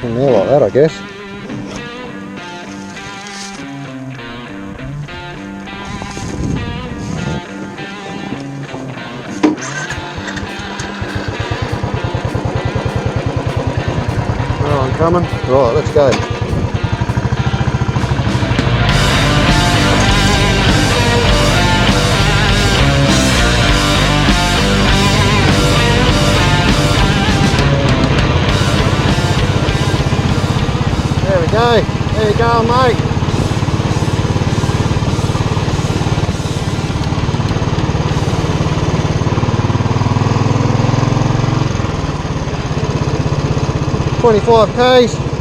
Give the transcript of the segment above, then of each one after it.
in there like that, I guess. Oh, I'm coming. Right, let's go. There we go. There you go, mate. $25.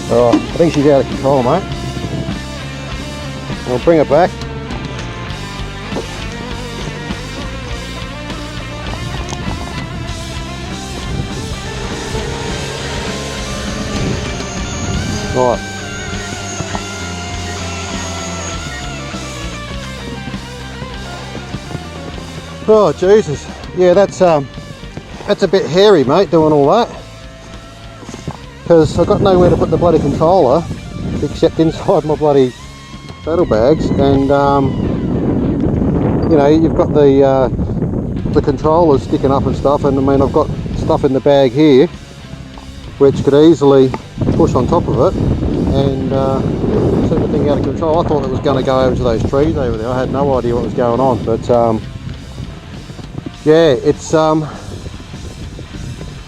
Alright, I think she's out of control, mate. I'll bring it back. Right. Oh Jesus, yeah, that's a bit hairy, mate, doing all that. Because I've got nowhere to put the bloody controller except inside my bloody saddlebags, and you know, you've got the controllers sticking up and stuff, and I mean, I've got stuff in the bag here which could easily push on top of it and set the thing out of control. I thought it was going to go over to those trees over there. I had no idea what was going on, but yeah, it's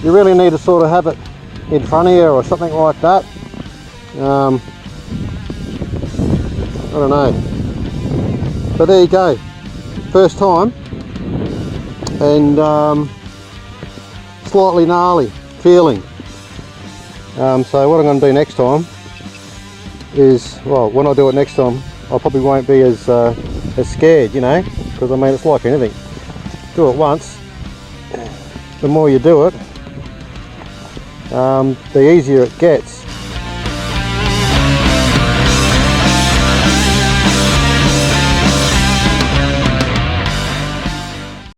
you really need to sort of have it in front of you or something like that. I don't know, but there you go, first time, and slightly gnarly feeling. So what I'm going to do next time is, well, when I do it next time, I probably won't be as scared, you know, because I mean, it's like anything, do it once, the more you do it, the easier it gets.